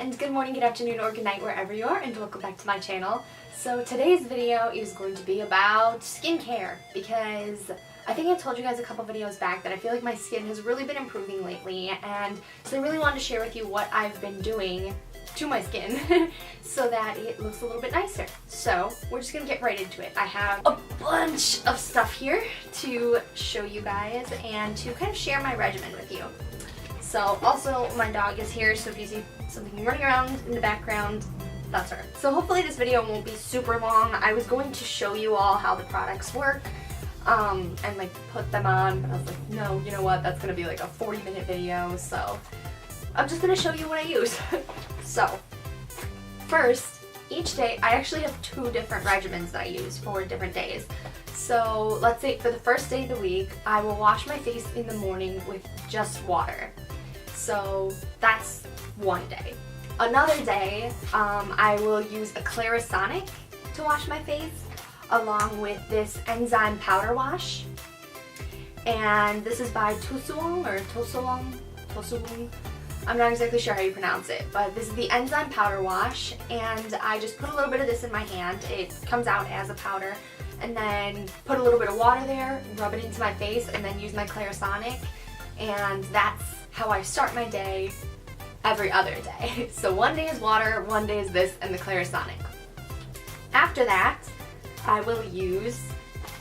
and good morning, good afternoon, or good night wherever you are, and welcome back to my channel. So today's video is going to be about skincare because I think I told you guys a couple videos back that I feel like my skin has really been improving lately, and so I really wanted to share with you what I've been doing to my skin so that it looks a little bit nicer. So we're just gonna get right into it. I have a bunch of stuff here to show you guys and to kind of share my regimen with you. So also my dog is here, so if you see something running around in the background, that's her. So hopefully this video won't be super long. I was going to show you all how the products work and like put them on, but I was like, no, you know what, that's gonna be like a 40-minute video, so I'm just gonna show you what I use. So first, each day I actually have two different regimens that I use for different days. So let's say for the first day of the week, I will wash my face in the morning with just water. So that's one day. Another day, I will use a Clarasonic to wash my face, along with this Enzyme powder wash. And this is by Toosowong or Toosowong. I'm not exactly sure how you pronounce it, but this is the Enzyme powder wash, and I just put a little bit of this in my hand. It comes out as a powder, and then put a little bit of water there, rub it into my face, and then use my Clarasonic, and that's how I start my day every other day. So one day is water, one day is this, and the Clarasonic. After that, I will use,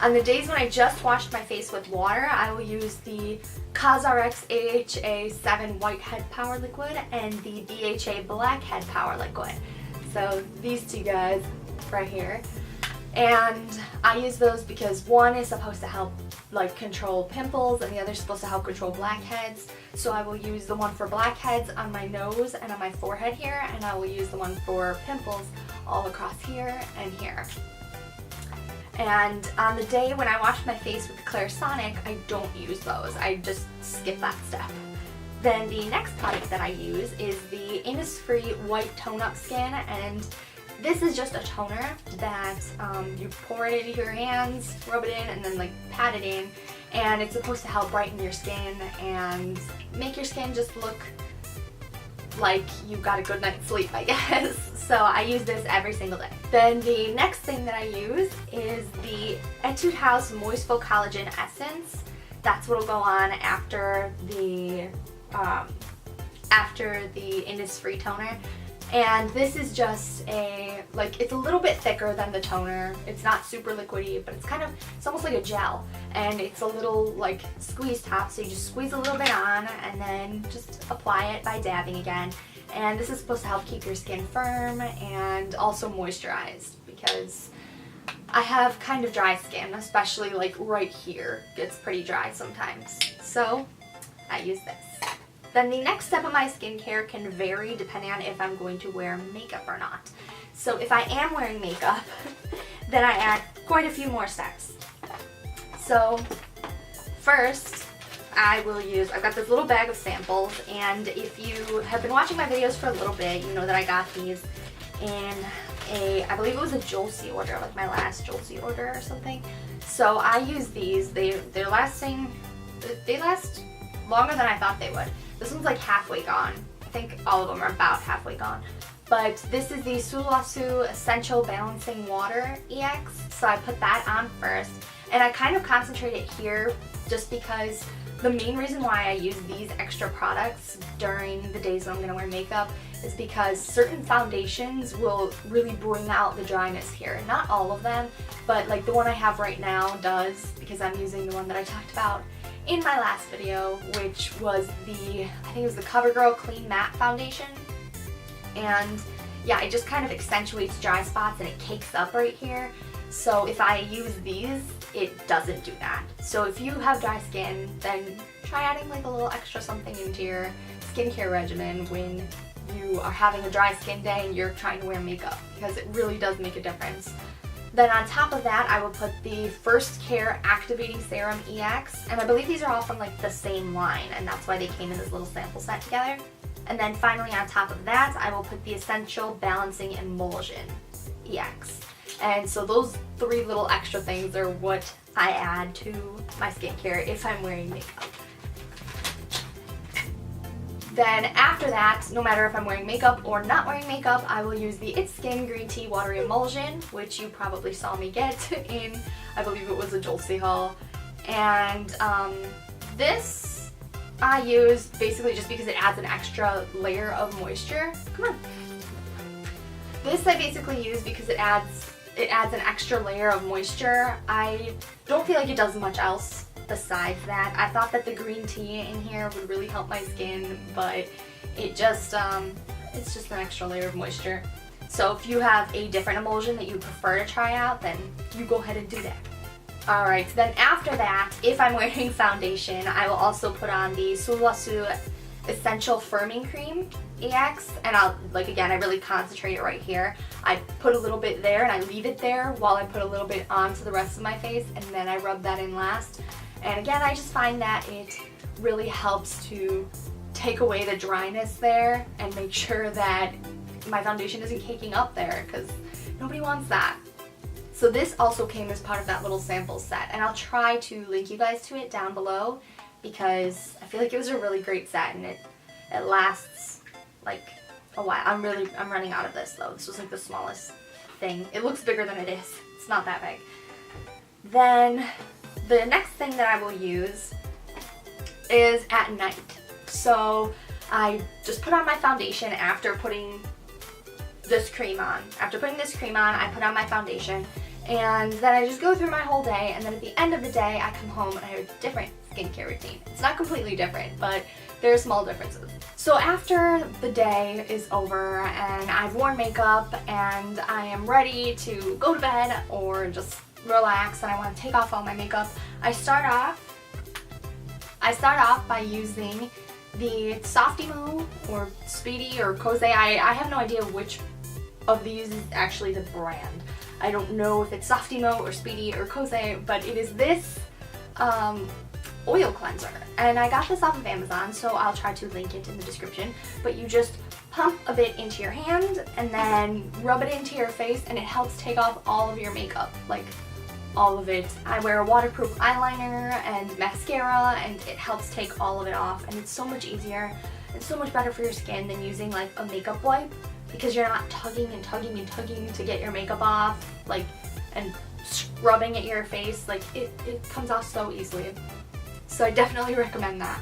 on the days when I just washed my face with water, I will use the CosRx AHA 7 Whitehead Power Liquid and the BHA Blackhead Power Liquid. So these two guys right here. And I use those because one is supposed to help like control pimples and the other is supposed to help control blackheads. So I will use the one for blackheads on my nose and on my forehead here, and I will use the one for pimples all across here and here. And on the day when I wash my face with the Clarasonic, I don't use those. I just skip that step. Then the next product that I use is the Innisfree White Tone Up Skin, and this is just a toner that you pour it into your hands, rub it in, and then like pat it in, and it's supposed to help brighten your skin and make your skin just look like you got a good night's sleep, I guess. So I use this every single day. Then the next thing that I use is the Etude House Moistful Collagen Essence. That's what'll go on after the Innisfree toner. And this is just it's a little bit thicker than the toner. It's not super liquidy, but it's almost like a gel. And it's a little like squeeze top, so you just squeeze a little bit on and then just apply it by dabbing again. And this is supposed to help keep your skin firm and also moisturized, because I have kind of dry skin, especially like right here. It's pretty dry sometimes. So I use this. Then the next step of my skincare can vary depending on if I'm going to wear makeup or not. So if I am wearing makeup, then I add quite a few more steps. So first, I've got this little bag of samples, and if you have been watching my videos for a little bit, you know that I got these in I believe it was a Julesy order, like my last Julesy order or something. So I use these. They last longer than I thought they would. This one's like halfway gone. I think all of them are about halfway gone. But this is the Sulwhasoo Essential Balancing Water EX. So I put that on first. And I kind of concentrate it here just because the main reason why I use these extra products during the days when I'm going to wear makeup is because certain foundations will really bring out the dryness here. Not all of them, but like the one I have right now does, because I'm using the one that I talked about in my last video, which was I think it was the CoverGirl Clean Matte Foundation. And yeah, it just kind of accentuates dry spots and it cakes up right here. So if I use these, it doesn't do that. So if you have dry skin, then try adding like a little extra something into your skincare regimen when you are having a dry skin day and you're trying to wear makeup, because it really does make a difference. Then on top of that, I will put the First Care Activating Serum EX, and I believe these are all from like the same line, and that's why they came in this little sample set together. And then finally on top of that, I will put the Essential Balancing Emulsion EX. And so those three little extra things are what I add to my skincare if I'm wearing makeup. Then after that, no matter if I'm wearing makeup or not wearing makeup, I will use the It's Skin Green Tea Watery Emulsion, which you probably saw me get in, I believe it was a Dulce haul. And this I use basically just because it adds an extra layer of moisture. Come on. This I basically use because it adds an extra layer of moisture. I don't feel like it does much else besides that. I thought that the green tea in here would really help my skin, but it just it's just an extra layer of moisture. So if you have a different emulsion that you prefer to try out, then you go ahead and do that. Alright, then after that, if I'm wearing foundation, I will also put on the Sulwhasoo Essential Firming Cream EX, and I'll, like, again, I really concentrate it right here. I put a little bit there and I leave it there while I put a little bit onto the rest of my face, and then I rub that in last. And again, I just find that it really helps to take away the dryness there and make sure that my foundation isn't caking up there, because nobody wants that. So this also came as part of that little sample set, and I'll try to link you guys to it down below because I feel like it was a really great set and it lasts like a while. I'm running out of this though. This was like the smallest thing. It looks bigger than it is. It's not that big. Then the next thing that I will use is at night. So I just put on my foundation after putting this cream on. After putting this cream on, I put on my foundation, and then I just go through my whole day, and then at the end of the day, I come home and I have a different skincare routine. It's not completely different, but there are small differences. So after the day is over and I've worn makeup and I am ready to go to bed or just relax and I want to take off all my makeup, I start off by using the Softimo or Speedy or Cose. I have no idea which of these is actually the brand. I don't know if it's Softimo or Speedy or Cose, but it is this oil cleanser. And I got this off of Amazon, so I'll try to link it in the description. But you just pump a bit into your hand and then rub it into your face, and it helps take off all of your makeup, like all of it. I wear a waterproof eyeliner and mascara, and it helps take all of it off, and it's so much easier and so much better for your skin than using like a makeup wipe, because you're not tugging and tugging and tugging to get your makeup off, like, and scrubbing at your face. Like it comes off so easily. So I definitely recommend that.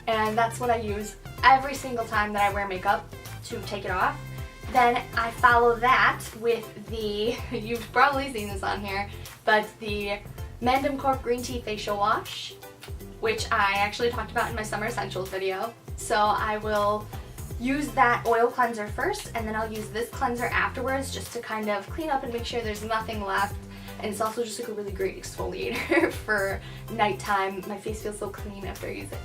And that's what I use every single time that I wear makeup to take it off. Then I follow that with the, you've probably seen this on here, but the Mandem Corp Green Tea Facial Wash, which I actually talked about in my Summer Essentials video. So I will use that oil cleanser first, and then I'll use this cleanser afterwards just to kind of clean up and make sure there's nothing left. And it's also just like a really great exfoliator for nighttime. My face feels so clean after I use it.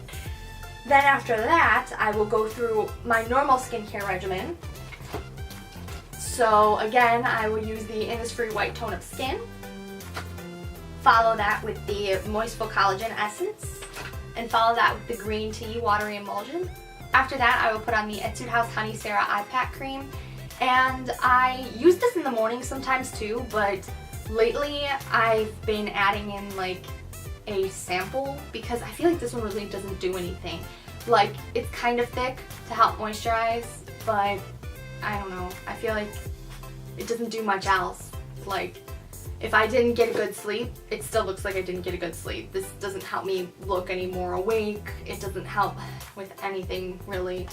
Then after that, I will go through my normal skincare regimen. So again, I will use the Innisfree White Tone Up Skin. Follow that with the Moistful Collagen Essence. And follow that with the Green Tea Watery Emulsion. After that, I will put on the Etude House Honey Sarah Eye Pack Cream. And I use this in the morning sometimes too, but lately I've been adding in like a sample because I feel like this one really doesn't do anything. Like, it's kind of thick to help moisturize, but I don't know, I feel like it doesn't do much else. Like, if I didn't get a good sleep, it still looks like I didn't get a good sleep. This doesn't help me look any more awake. It doesn't help with anything really.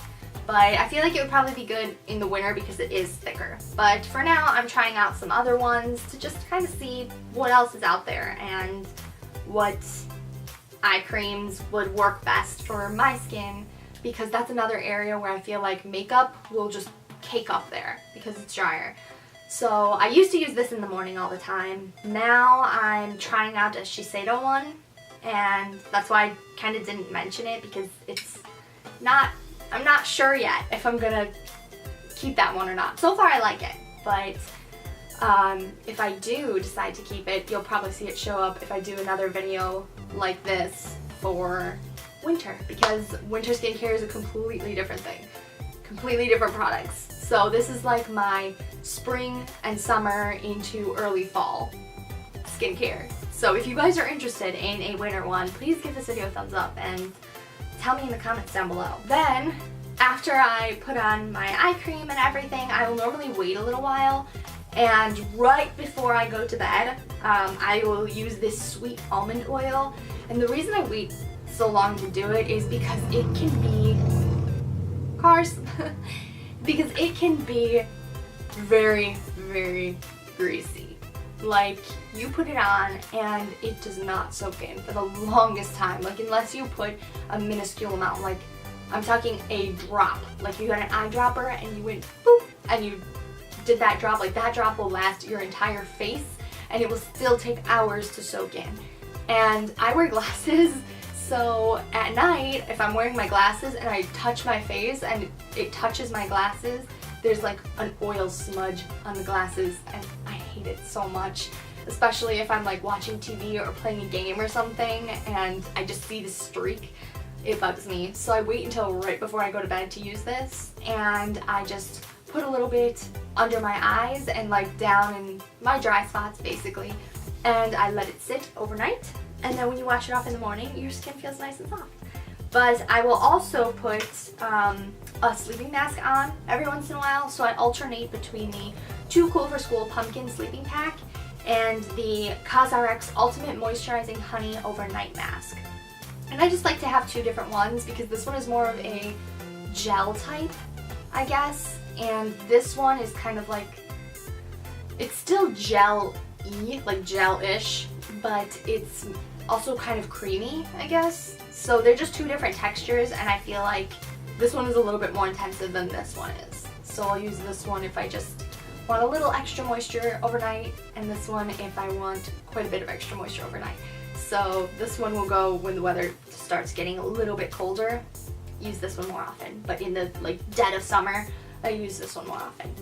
But I feel like it would probably be good in the winter because it is thicker. But for now, I'm trying out some other ones to just kind of see what else is out there and what eye creams would work best for my skin, because that's another area where I feel like makeup will just cake up there because it's drier. So I used to use this in the morning all the time. Now I'm trying out a Shiseido one, and that's why I kind of didn't mention it, because it's not, I'm not sure yet if I'm gonna keep that one or not. So far I like it, but if I do decide to keep it, you'll probably see it show up if I do another video like this for winter, because winter skincare is a completely different thing. Completely different products. So this is like my spring and summer into early fall skincare. So if you guys are interested in a winter one, please give this video a thumbs up and tell me in the comments down below. Then after I put on my eye cream and everything, I will normally wait a little while, and right before I go to bed, I will use this sweet almond oil. And the reason I wait so long to do it is because it can be because it can be very, very greasy. Like, you put it on and it does not soak in for the longest time. Like, unless you put a minuscule amount, like I'm talking a drop. Like, you got an eyedropper and you went boop and you did that drop. Like, that drop will last your entire face and it will still take hours to soak in. And I wear glasses, so at night, if I'm wearing my glasses and I touch my face and it touches my glasses, there's like an oil smudge on the glasses, and I hate it so much. Especially if I'm like watching TV or playing a game or something and I just see the streak. It bugs me. So I wait until right before I go to bed to use this, and I just put a little bit under my eyes and like down in my dry spots basically, and I let it sit overnight, and then when you wash it off in the morning, your skin feels nice and soft. But I will also put a sleeping mask on every once in a while, so I alternate between the Too Cool for School Pumpkin Sleeping Pack and the CosRx Ultimate Moisturizing Honey Overnight Mask. And I just like to have two different ones because this one is more of a gel type, I guess, and this one is kind of like, it's still gel-y, like gel-ish, but it's also kind of creamy, I guess. So they're just two different textures, and I feel like this one is a little bit more intensive than this one is. So I'll use this one if I just want a little extra moisture overnight, and this one if I want quite a bit of extra moisture overnight. So this one will go when the weather starts getting a little bit colder. Use this one more often, but in the like dead of summer, I use this one more often.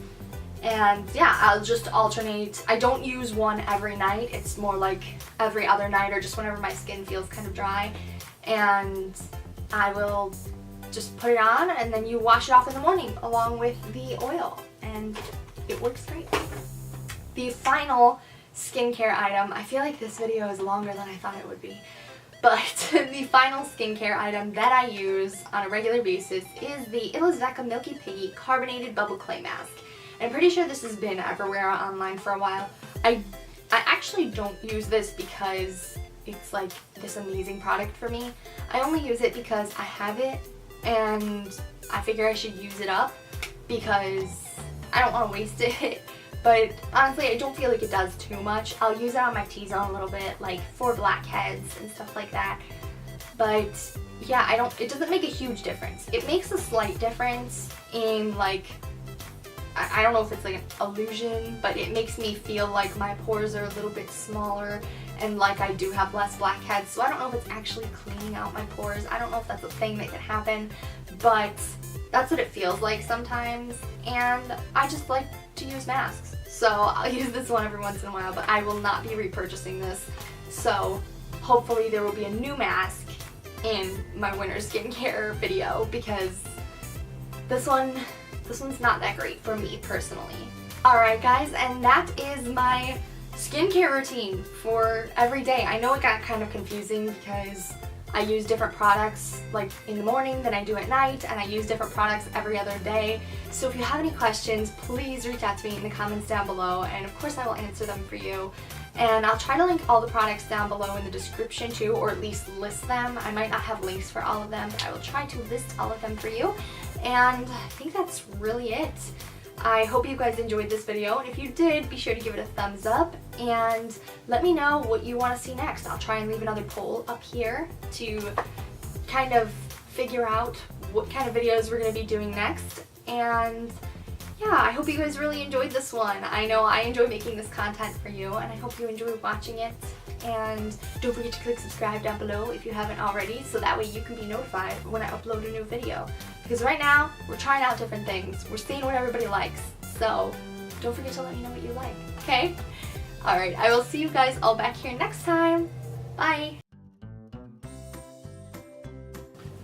And yeah, I'll just alternate. I don't use one every night. It's more like every other night or just whenever my skin feels kind of dry. And I will just put it on, and then you wash it off in the morning along with the oil, and it works great. The final skincare item, I feel like this video is longer than I thought it would be, but the final skincare item that I use on a regular basis is the Illuzeca Milky Piggy Carbonated Bubble Clay Mask. I'm pretty sure this has been everywhere online for a while. I actually don't use this because it's like this amazing product for me. I only use it because I have it and I figure I should use it up because I don't want to waste it. But honestly, I don't feel like it does too much. I'll use it on my T-zone a little bit, like for blackheads and stuff like that. But yeah, it doesn't make a huge difference. It makes a slight difference in like, I don't know if it's like an illusion, but it makes me feel like my pores are a little bit smaller and like I do have less blackheads. So I don't know if it's actually cleaning out my pores. I don't know if that's a thing that can happen, but that's what it feels like sometimes. And I just like to use masks. So I'll use this one every once in a while, but I will not be repurchasing this. So hopefully there will be a new mask in my winter skincare video because this one's not that great for me personally. Alright guys, and that is my skincare routine for every day. I know it got kind of confusing because I use different products like in the morning than I do at night, and I use different products every other day. So if you have any questions, please reach out to me in the comments down below, and of course I will answer them for you. And I'll try to link all the products down below in the description too, or at least list them. I might not have links for all of them, but I will try to list all of them for you. And I think that's really it. I hope you guys enjoyed this video, and if you did, be sure to give it a thumbs up and let me know what you want to see next. I'll try and leave another poll up here to kind of figure out what kind of videos we're going to be doing next. And yeah, I hope you guys really enjoyed this one. I know I enjoy making this content for you, and I hope you enjoy watching it. And don't forget to click subscribe down below if you haven't already, so that way you can be notified when I upload a new video. Because right now, we're trying out different things. We're seeing what everybody likes. So don't forget to let me know what you like, okay? Alright, I will see you guys all back here next time. Bye!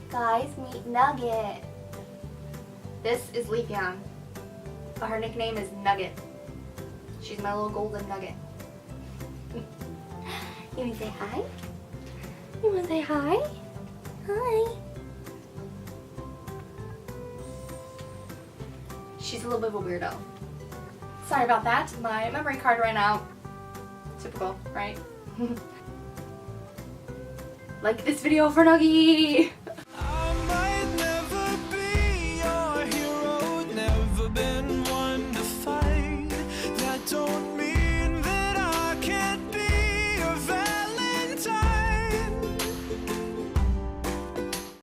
Guys, meet Nugget. This is Leafeon, but her nickname is Nugget. She's my little golden nugget. You wanna say hi? You wanna say hi? Hi. she's a little bit of a weirdo. Sorry about that. My memory card ran out. Typical, right? Like this video for Nuggie!